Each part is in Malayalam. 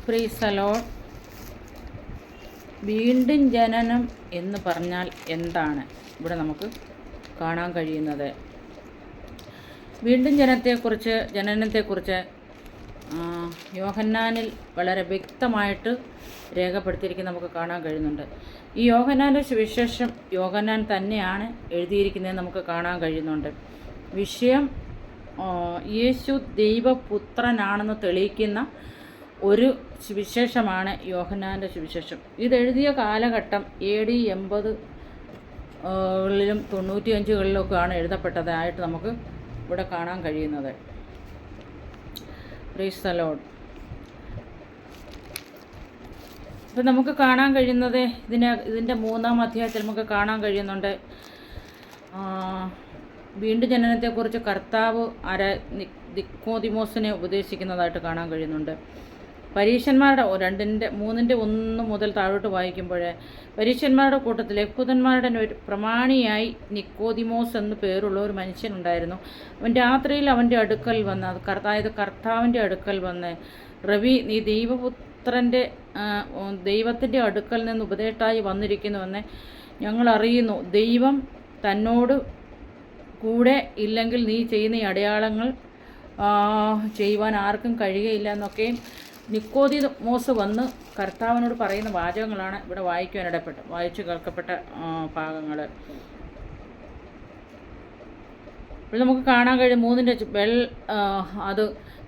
Praise the Lord. വീണ്ടും ജനനം എന്ന് പറഞ്ഞാൽ എന്താണ് ഇവിടെ നമുക്ക് കാണാൻ കഴിയുന്നത്? വീണ്ടും ജനനത്തെക്കുറിച്ച് യോഹന്നാനിൽ വളരെ വ്യക്തമായിട്ട് രേഖപ്പെടുത്തിയിരിക്കുന്നത് നമുക്ക് കാണാൻ കഴിയുന്നുണ്ട്. ഈ യോഹന്നാൻ്റെ സുവിശേഷം യോഹന്നാൻ തന്നെയാണ് എഴുതിയിരിക്കുന്നത് നമുക്ക് കാണാൻ കഴിയുന്നുണ്ട്. വിഷയം യേശു ദൈവപുത്രനാണെന്ന് തെളിയിക്കുന്ന ഒരു സുവിശേഷമാണ് യോഹന്നാൻ്റെ സുവിശേഷം. ഇതെഴുതിയ കാലഘട്ടം AD 80കളിലും 95കളിലൊക്കെയാണ് എഴുതപ്പെട്ടതായിട്ട് നമുക്ക് ഇവിടെ കാണാൻ കഴിയുന്നത്. Praise the Lord. ഇപ്പം നമുക്ക് കാണാൻ കഴിയുന്നത് ഇതിൻ്റെ 3-ാം അധ്യായത്തിൽ നമുക്ക് കാണാൻ കഴിയുന്നുണ്ട്. വീണ്ടും ജനനത്തെക്കുറിച്ച് കർത്താവ് നിക്കോദിമോസിനെ ഉപദേശിക്കുന്നതായിട്ട് കാണാൻ കഴിയുന്നുണ്ട്. പരീശന്മാരുടെ 2:3-1 മുതൽ താഴോട്ട് വായിക്കുമ്പോൾ പരീശന്മാരുടെ കൂട്ടത്തിൽ യഹൂദന്മാരുടെ ഒരു പ്രമാണിയായി നിക്കോദിമോസ് എന്ന് പേരുള്ള ഒരു മനുഷ്യനുണ്ടായിരുന്നു. അവൻ രാത്രിയിൽ അവൻ്റെ അടുക്കൽ വന്ന്, അതായത് കർത്താവിൻ്റെ അടുക്കൽ വന്ന്, റബി, നീ ദൈവത്തിൻ്റെ അടുക്കൽ നിന്ന് ഉപദേഷ്ടായി വന്നിരിക്കുന്നുവെന്ന് ഞങ്ങൾ അറിയുന്നു. ദൈവം തന്നോട് കൂടെ ഇല്ലെങ്കിൽ നീ ചെയ്യുന്ന ഈ അടയാളങ്ങൾ ചെയ്യുവാൻ ആർക്കും കഴിയുകയില്ല എന്നൊക്കെയും നിക്കോദിമോസ് വന്ന് കർത്താവിനോട് പറയുന്ന വാചകങ്ങളാണ് ഇവിടെ വായിച്ചു കേൾക്കപ്പെട്ട ഭാഗങ്ങൾ. ഇപ്പോൾ നമുക്ക് കാണാൻ കഴിയും 3 അത്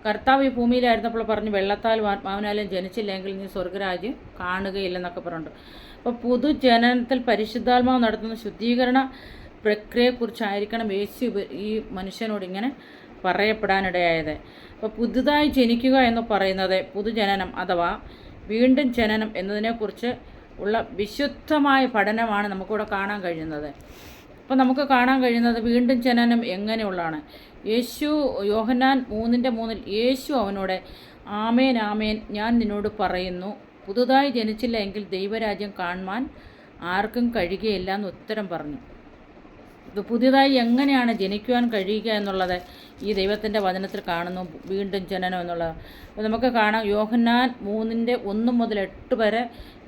കർത്താവ് ഈ ഭൂമിയിലായിരുന്നപ്പോൾ പറഞ്ഞു, വെള്ളത്താലും ആത്മാവിനാലും ജനിച്ചില്ലെങ്കിൽ നീ സ്വർഗരാജ്യം കാണുകയില്ലെന്നൊക്കെ പറഞ്ഞിട്ടുണ്ട്. അപ്പോൾ പുതുജനനത്തിൽ പരിശുദ്ധാത്മാവ് നടത്തുന്ന ശുദ്ധീകരണ പ്രക്രിയയെക്കുറിച്ചായിരിക്കണം യേശു ഈ മനുഷ്യനോട് ഇങ്ങനെ പറയപ്പെടാനിടയായത്. അപ്പോൾ പുതുതായി ജനിക്കുക എന്ന് പറയുന്നത് പുതുജനനം അഥവാ വീണ്ടും ജനനം എന്നതിനെക്കുറിച്ച് ഉള്ള വിശുദ്ധമായ പഠനമാണ് നമുക്കിവിടെ കാണാൻ കഴിയുന്നത്. അപ്പോൾ നമുക്ക് കാണാൻ കഴിയുന്നത് വീണ്ടും ജനനം എങ്ങനെയുള്ളതാണ്. യോഹന്നാൻ 3:3 യേശു അവനോട്, ആമേൻ ആമേൻ ഞാൻ നിന്നോട് പറയുന്നു, പുതുതായി ജനിച്ചില്ല എങ്കിൽ ദൈവരാജ്യം കാണുവാൻ ആർക്കും കഴിയുകയില്ല എന്ന് ഉത്തരം പറഞ്ഞു. ഇത് പുതിയതായി എങ്ങനെയാണ് ജനിക്കുവാൻ കഴിയുക എന്നുള്ളത് ഈ ദൈവത്തിൻ്റെ വചനത്തിൽ കാണുന്നു. വീണ്ടും ജനനം എന്നുള്ളത് അപ്പോൾ നമുക്ക് കാണാം. യോഹന്നാൻ 3:1 മുതൽ 8 വരെ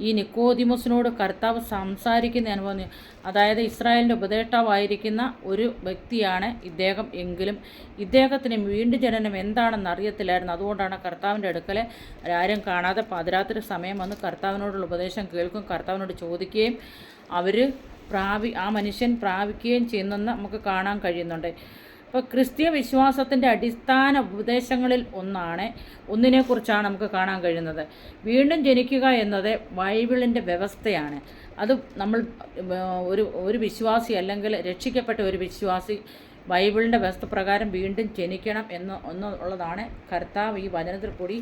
ഈ നിക്കോദിമോസിനോട് കർത്താവ് സംസാരിക്കുന്ന അനുഭവം. അതായത് ഇസ്രായേലിൻ്റെ ഉപദേഷ്ടാവായിരിക്കുന്ന ഒരു വ്യക്തിയാണ് ഇദ്ദേഹം. എങ്കിലും ഇദ്ദേഹത്തിന് വീണ്ടും ജനനം എന്താണെന്ന് അറിയത്തില്ലായിരുന്നു. അതുകൊണ്ടാണ് കർത്താവിൻ്റെ അടുക്കൽ ആരും കാണാതെ പാതിരാത്രി സമയം വന്ന് കർത്താവിനോടുള്ള ഉപദേശം കേൾക്കും, കർത്താവിനോട് ചോദിക്കുകയും ആ മനുഷ്യൻ പ്രാപിക്കുകയും ചെയ്യുന്നെന്ന് നമുക്ക് കാണാൻ കഴിയുന്നുണ്ട്. അപ്പോൾ ക്രിസ്തീയ വിശ്വാസത്തിൻ്റെ അടിസ്ഥാന ഉപദേശങ്ങളിൽ ഒന്നിനെക്കുറിച്ചാണ് നമുക്ക് കാണാൻ കഴിയുന്നത്. വീണ്ടും ജനിക്കുക എന്നത് ബൈബിളിൻ്റെ വ്യവസ്ഥയാണ്. അത് നമ്മൾ ഒരു വിശ്വാസി അല്ലെങ്കിൽ രക്ഷിക്കപ്പെട്ട ഒരു വിശ്വാസി ബൈബിളിൻ്റെ വ്യവസ്ഥ പ്രകാരം വീണ്ടും ജനിക്കണം എന്നുള്ളതാണ് കർത്താവ് ഈ വചനത്തിൽ കൂടി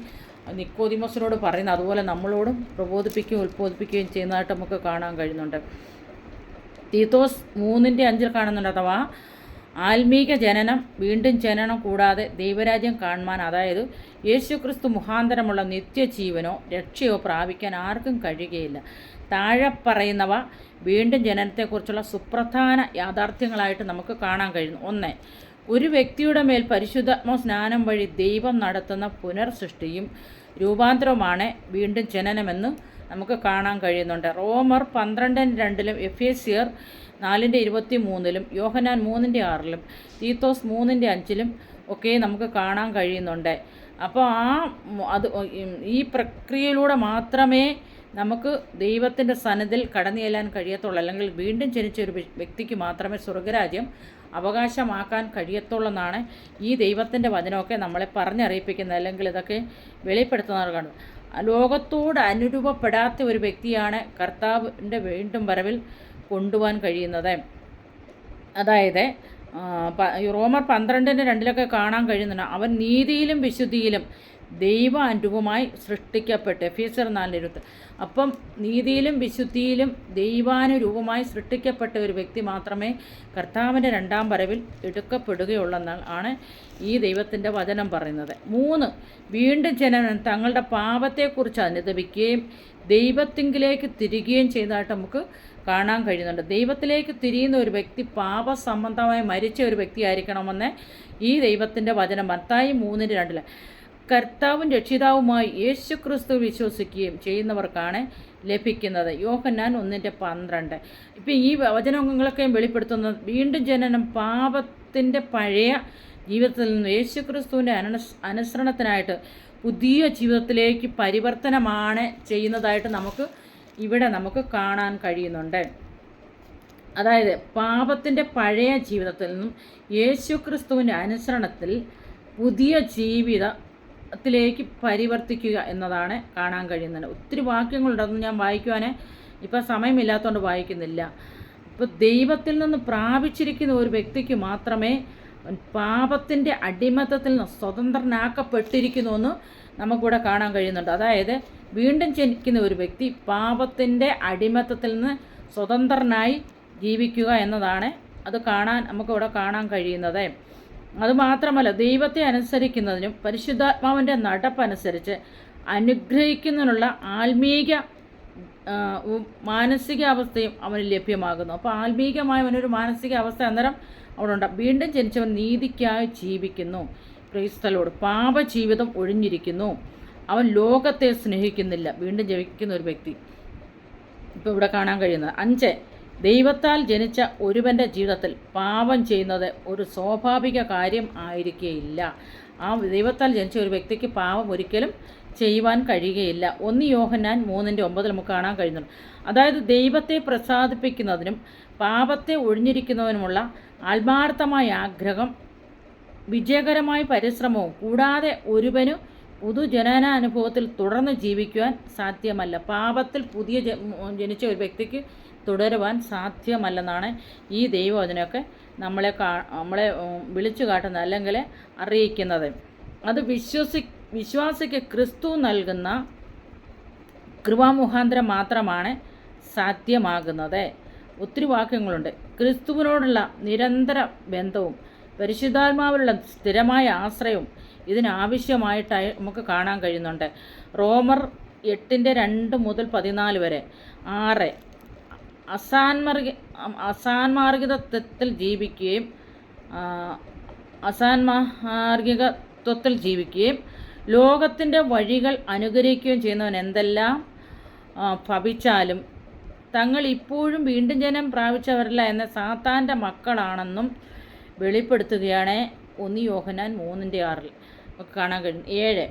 നിക്കോദിമോസിനോട് പറയുന്നത്. അതുപോലെ നമ്മളോടും ഉത്ബോധിപ്പിക്കുകയും ചെയ്യുന്നതായിട്ട് നമുക്ക് കാണാൻ കഴിയുന്നുണ്ട്. തീത്തോസ് 3:5 കാണുന്നുണ്ട്. അഥവാ ആത്മീക ജനനം, വീണ്ടും ജനനം കൂടാതെ ദൈവരാജ്യം കാണുവാൻ, അതായത് യേശുക്രിസ്തു മുഖാന്തരമുള്ള നിത്യജീവനോ രക്ഷയോ പ്രാപിക്കാൻ ആർക്കും കഴിയുകയില്ല. താഴെ പറയുന്നവ വീണ്ടും ജനനത്തെക്കുറിച്ചുള്ള സുപ്രധാന യാഥാർത്ഥ്യങ്ങളായിട്ട് നമുക്ക് കാണാൻ കഴിയുന്നു. 1. ഒരു വ്യക്തിയുടെ മേൽ പരിശുദ്ധാത്മ സ്നാനം വഴി ദൈവം നടത്തുന്ന പുനർസൃഷ്ടിയും രൂപാന്തരവുമാണ് വീണ്ടും ജനനമെന്ന് നമുക്ക് കാണാൻ കഴിയുന്നുണ്ട്. റോമർ 12:2 എഫേസ്യർ 4:23 യോഹന്നാൻ 3:6 തീത്തോസ് 3:5 ഒക്കെ നമുക്ക് കാണാൻ കഴിയുന്നുണ്ട്. അപ്പോൾ ഈ പ്രക്രിയയിലൂടെ മാത്രമേ നമുക്ക് ദൈവത്തിൻ്റെ സന്നിധിയിൽ കടന്നു ചെല്ലാൻ കഴിയത്തുള്ളൂ. അല്ലെങ്കിൽ വീണ്ടും ജനിച്ച ഒരു വ്യക്തിക്ക് മാത്രമേ സ്വർഗരാജ്യം അവകാശമാക്കാൻ കഴിയത്തുള്ളൂ ഈ ദൈവത്തിൻ്റെ വചനമൊക്കെ നമ്മളെ പറഞ്ഞറിയിപ്പിക്കുന്നത്, അല്ലെങ്കിൽ ഇതൊക്കെ വെളിപ്പെടുത്തുന്നവർക്കാണ്. ലോകത്തോട് അനുരൂപപ്പെടാത്ത ഒരു വ്യക്തിയാണ് കർത്താവിൻ്റെ വീണ്ടും വരവിൽ കൊണ്ടുപോകാൻ കഴിയുന്നത്. അതായത് റോമർ 12:2 കാണാൻ കഴിയുന്നുണ്ട്. അവൻ നീതിയിലും വിശുദ്ധിയിലും ദൈവാനുരൂപമായി സൃഷ്ടിക്കപ്പെട്ടു. എഫേസ്യർ 4:20. അപ്പം നീതിയിലും വിശുദ്ധിയിലും ദൈവാനുരൂപമായി സൃഷ്ടിക്കപ്പെട്ട ഒരു വ്യക്തി മാത്രമേ കർത്താവിൻ്റെ 2-ാം വരവിൽ എടുക്കപ്പെടുകയുള്ളെന്നാണ് ഈ ദൈവത്തിൻ്റെ വചനം പറയുന്നത്. 3. വീണ്ടും ജനനം തങ്ങളുടെ പാപത്തെക്കുറിച്ച് അനുതപിക്കുകയും ദൈവത്തിങ്കിലേക്ക് തിരികുകയും ചെയ്തതായിട്ട് നമുക്ക് കാണാൻ കഴിയുന്നുണ്ട്. ദൈവത്തിലേക്ക് തിരിയുന്ന ഒരു വ്യക്തി പാപസംബന്ധമായി മരിച്ച ഒരു വ്യക്തിയായിരിക്കണമെന്ന് ഈ ദൈവത്തിൻ്റെ വചനം മത്തായി 3:2 കർത്താവും രക്ഷിതാവുമായി യേശു ക്രിസ്തു വിശ്വസിക്കുകയും ചെയ്യുന്നവർക്കാണ് ലഭിക്കുന്നത്. യോഹന്നാൻ 1:12. ഇപ്പം ഈ വചനങ്ങളൊക്കെയും വെളിപ്പെടുത്തുന്നത് വീണ്ടും ജനനം പാപത്തിൻ്റെ പഴയ ജീവിതത്തിൽ നിന്ന് യേശു ക്രിസ്തുവിൻ്റെ അനുസരണത്തിനായിട്ട് പുതിയ ജീവിതത്തിലേക്ക് പരിവർത്തനമാണ് ചെയ്യുന്നതായിട്ട് നമുക്ക് കാണാൻ കഴിയുന്നുണ്ട്. അതായത് പാപത്തിൻ്റെ പഴയ ജീവിതത്തിൽ നിന്നും യേശു ക്രിസ്തുവിൻ്റെ അനുസരണത്തിൽ പുതിയ ജീവിതത്തിലേക്ക് പരിവർത്തിക്കുക എന്നതാണ് കാണാൻ കഴിയുന്നത്. ഒത്തിരി വാക്യങ്ങളുണ്ടെന്ന് ഞാൻ വായിക്കുവാൻ ഇപ്പം സമയമില്ലാത്തതുകൊണ്ട് വായിക്കുന്നില്ല. ഇപ്പോൾ ദൈവത്തിൽ നിന്ന് പ്രാപിച്ചിരിക്കുന്ന ഒരു വ്യക്തിക്ക് മാത്രമേ പാപത്തിൻ്റെ അടിമത്തത്തിൽ നിന്ന് സ്വതന്ത്രനാക്കപ്പെട്ടിരിക്കുന്നുവെന്ന് നമുക്കിവിടെ കാണാൻ കഴിയുന്നുണ്ട്. അതായത് വീണ്ടും ജനിക്കുന്ന ഒരു വ്യക്തി പാപത്തിൻ്റെ അടിമത്തത്തിൽ നിന്ന് സ്വതന്ത്രനായി ജീവിക്കുക എന്നതാണ് നമുക്കിവിടെ കാണാൻ കഴിയുന്നത്. അതുമാത്രമല്ല, ദൈവത്തെ അനുസരിക്കുന്നതിനും പരിശുദ്ധാത്മാവിൻ്റെ നടപ്പനുസരിച്ച് അനുഗ്രഹിക്കുന്നതിനുള്ള ആത്മീക മാനസികാവസ്ഥയും അവന് ലഭ്യമാകുന്നു. അപ്പോൾ ആത്മീകമായ അവനൊരു മാനസികാവസ്ഥ അന്നേരം അവനുണ്ട്. വീണ്ടും ജനിച്ചവൻ നീതിക്കായി ജീവിക്കുന്നു. ക്രൈസ്തലോട് പാപജീവിതം ഒഴിഞ്ഞിരിക്കുന്നു. അവൻ ലോകത്തെ സ്നേഹിക്കുന്നില്ല. വീണ്ടും ജനിക്കുന്ന ഒരു വ്യക്തി ഇപ്പോൾ ഇവിടെ കാണാൻ കഴിയുന്നത്. 5, ദൈവത്താൽ ജനിച്ച ഒരുവൻ്റെ ജീവിതത്തിൽ പാപം ചെയ്യുന്നത് ഒരു സ്വാഭാവിക കാര്യം ആയിരിക്കുകയില്ല. ആ ദൈവത്താൽ ജനിച്ച ഒരു വ്യക്തിക്ക് പാപം ഒരിക്കലും ചെയ്യുവാൻ കഴിയുകയില്ല. 1 യോഹന്നാൻ 3:9 നമുക്ക് കാണാൻ കഴിയുന്നുണ്ട്. അതായത് ദൈവത്തെ പ്രസാദിപ്പിക്കുന്നതിനും പാപത്തെ ഒഴിഞ്ഞിരിക്കുന്നതിനുമുള്ള ആത്മാർത്ഥമായ ആഗ്രഹം വിജയകരമായ പരിശ്രമവും കൂടാതെ ഒരുവനു പുതുജനനാനുഭവത്തിൽ തുടർന്ന് ജീവിക്കുവാൻ സാധ്യമല്ല. പാപത്തിൽ ജനിച്ച ഒരു വ്യക്തിക്ക് തുടരുവാൻ സാധ്യമല്ലെന്നാണ് ഈ ദൈവവചനമൊക്കെ നമ്മളെ വിളിച്ചു കാട്ടുന്നത്, അല്ലെങ്കിൽ അറിയിക്കുന്നത്. അത് വിശ്വാസിക്ക് ക്രിസ്തു നൽകുന്ന കൃപാമുഖാന്തരം മാത്രമാണ് സാധ്യമാകുന്നത്. ഒത്തിരി വാക്യങ്ങളുണ്ട്. ക്രിസ്തുവിനോടുള്ള നിരന്തര ബന്ധവും പരിശുദ്ധാത്മാവിലുള്ള സ്ഥിരമായ ആശ്രയവും ഇതിനാവശ്യമായിട്ടായി നമുക്ക് കാണാൻ കഴിയുന്നുണ്ട്. റോമർ 8:2-14 വരെ. 6, അസാൻമാർഗികത്വത്തിൽ ജീവിക്കുകയും ലോകത്തിൻ്റെ വഴികൾ അനുകരിക്കുകയും ചെയ്യുന്നവൻ എന്തെല്ലാം ഭവിച്ചാലും തങ്ങൾ ഇപ്പോഴും വീണ്ടും ജനം പ്രാപിച്ചവരല്ല എന്ന സാത്താൻ്റെ മക്കളാണെന്നും വെളിപ്പെടുത്തുകയാണ് 1 യോഹന്നാൻ 3:6 നമുക്ക് കാണാൻ കഴിയും. 7,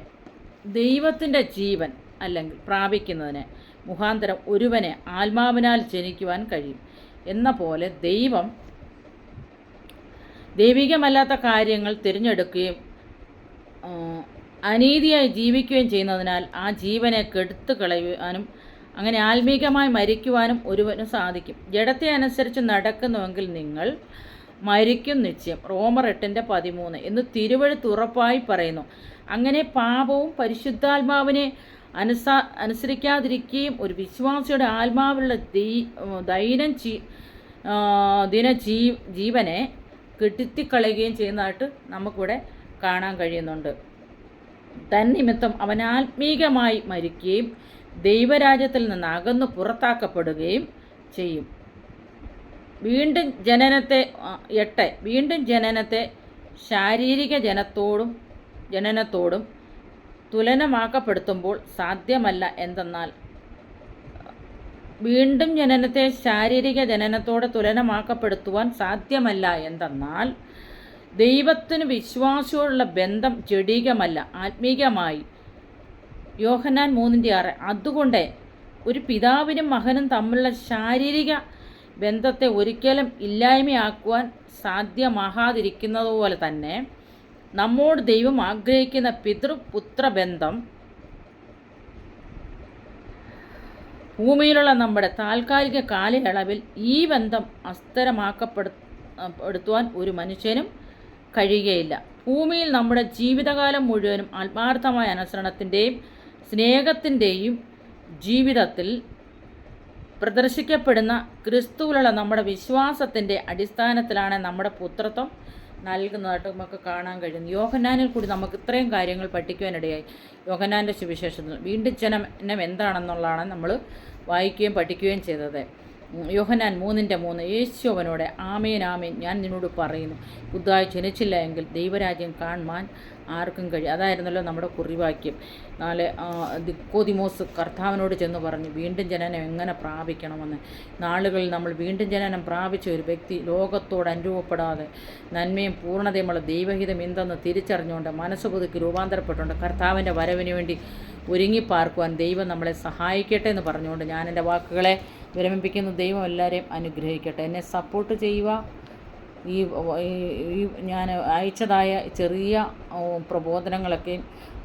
ദൈവത്തിൻ്റെ ജീവൻ അല്ലെങ്കിൽ പ്രാപിക്കുന്നതിന് മുഖാന്തരം ഒരുവനെ ആത്മാവിനാൽ ജനിക്കുവാൻ കഴിയും എന്ന പോലെ ദൈവികമല്ലാത്ത കാര്യങ്ങൾ തിരഞ്ഞെടുക്കുകയും അനീതിയായി ജീവിക്കുകയും ചെയ്യുന്നതിനാൽ ആ ജീവനെ കെടുത്തു കളയുവാനും അങ്ങനെ ആത്മീകമായി മരിക്കുവാനും ഒരുവന് സാധിക്കും. ജഡത്തെ അനുസരിച്ച് നടക്കുന്നുവെങ്കിൽ നിങ്ങൾ മരിക്കും നിശ്ചയം. റോമർ 8:13 എന്ന് തിരുവെഴുത്ത് ഉറപ്പായി പറയുന്നു. അങ്ങനെ പാപവും പരിശുദ്ധാത്മാവിനെ അനുസരിക്കാതിരിക്കുകയും ഒരു വിശ്വാസിയുടെ ആത്മാവിലുള്ള ജീവനെ കെടുത്തിക്കളയുകയും ചെയ്യുന്നതായിട്ട് നമുക്കിവിടെ കാണാൻ കഴിയുന്നുണ്ട്. തന്നിമിത്തം അവൻ ആത്മീകമായി മരിക്കുകയും ദൈവരാജ്യത്തിൽ നിന്ന് അകന്നു പുറത്താക്കപ്പെടുകയും ചെയ്യും. വീണ്ടും ജനനത്തെ ശാരീരിക ജനനത്തോടും തുലനമാക്കപ്പെടുത്തുമ്പോൾ സാധ്യമല്ല എന്തെന്നാൽ വീണ്ടും ജനനത്തെ ശാരീരിക ജനനത്തോട് തുലനമാക്കപ്പെടുത്തുവാൻ സാധ്യമല്ല എന്തെന്നാൽ ദൈവത്തിന് വിശ്വാസത്തോടുള്ള ബന്ധം ജഡികമല്ല, ആത്മീകമായി. യോഹന്നാൻ 3:6. അതുകൊണ്ട് ഒരു പിതാവിനും മകനും തമ്മിലുള്ള ശാരീരിക ബന്ധത്തെ ഒരിക്കലും ഇല്ലായ്മയാക്കുവാൻ സാധ്യമാകാതിരിക്കുന്നതുപോലെ തന്നെ നമ്മോട് ദൈവം ആഗ്രഹിക്കുന്ന പിതൃപുത്രബന്ധം ഭൂമിയിലുള്ള നമ്മുടെ താൽക്കാലിക കാലയളവിൽ ഈ ബന്ധം അസ്ഥിരമാക്കപ്പെടുത്തുവാൻ ഒരു മനുഷ്യനും കഴിയുകയില്ല. ഭൂമിയിൽ നമ്മുടെ ജീവിതകാലം മുഴുവനും ആത്മാർത്ഥമായ അനുസരണത്തിൻ്റെയും സ്നേഹത്തിൻ്റെയും ജീവിതത്തിൽ പ്രദർശിക്കപ്പെടുന്ന ക്രിസ്തുവിലുള്ള നമ്മുടെ വിശ്വാസത്തിൻ്റെ അടിസ്ഥാനത്തിലാണ് നമ്മുടെ പുത്രത്വം നൽകുന്നതായിട്ട് നമുക്ക് കാണാൻ കഴിയുന്നു. യോഹന്നാനിൽ കൂടി നമുക്ക് ഇത്രയും കാര്യങ്ങൾ പഠിക്കുവാനിടയായി. യോഹന്നാൻ്റെ സുവിശേഷത്തിൽ വീണ്ടും ജനനം എന്താണെന്നുള്ളതാണ് നമ്മൾ വായിക്കുകയും പഠിക്കുകയും ചെയ്തത്. യോഹന്നാൻ 3:3 യേശു അവനോട് ആമേൻ ആമേൻ ഞാൻ നിന്നോട് പറയുന്നു, പുതുതായി ജനിച്ചില്ല എങ്കിൽ ദൈവരാജ്യം കാണുവാൻ ആർക്കും കഴിയും. അതായിരുന്നല്ലോ നമ്മുടെ കുറിവാക്യം. നിക്കോദിമോസ് കർത്താവിനോട് ചെന്ന് പറഞ്ഞു വീണ്ടും ജനനം എങ്ങനെ പ്രാപിക്കണമെന്ന്. നാളുകളിൽ നമ്മൾ വീണ്ടും ജനനം പ്രാപിച്ച ഒരു വ്യക്തി ലോകത്തോട് അനുരൂപപ്പെടാതെ നന്മയും പൂർണ്ണതയുമുള്ള ദൈവഹിതം എന്തെന്ന് തിരിച്ചറിഞ്ഞുകൊണ്ട് മനസ്സ് പുതുക്കി രൂപാന്തരപ്പെട്ടുകൊണ്ട് കർത്താവിൻ്റെ വരവിന് വേണ്ടി ഒരുങ്ങിപ്പാർക്കുവാൻ ദൈവം നമ്മളെ സഹായിക്കട്ടെ എന്ന് പറഞ്ഞുകൊണ്ട് ഞാൻ എൻ്റെ വാക്കുകളെ വിരമിപ്പിക്കുന്ന. ദൈവം എല്ലാവരെയും അനുഗ്രഹിക്കട്ടെ. എന്നെ സപ്പോർട്ട് ചെയ്യുക. ഈ ഞാൻ അയച്ചതായ ചെറിയ പ്രബോധനങ്ങളൊക്കെ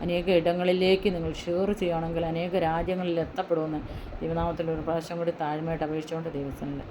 അനേക ഇടങ്ങളിലേക്ക് നിങ്ങൾ ഷെയർ ചെയ്യുകയാണെങ്കിൽ അനേക രാജ്യങ്ങളിൽ എത്തപ്പെടുമെന്ന് ദൈവനാമത്തിൽ ഒരു പ്രാവശ്യം കൂടി താഴ്മയായിട്ട് അപേക്ഷിച്ചുകൊണ്ട് ദൈവത്തിൻ്റെ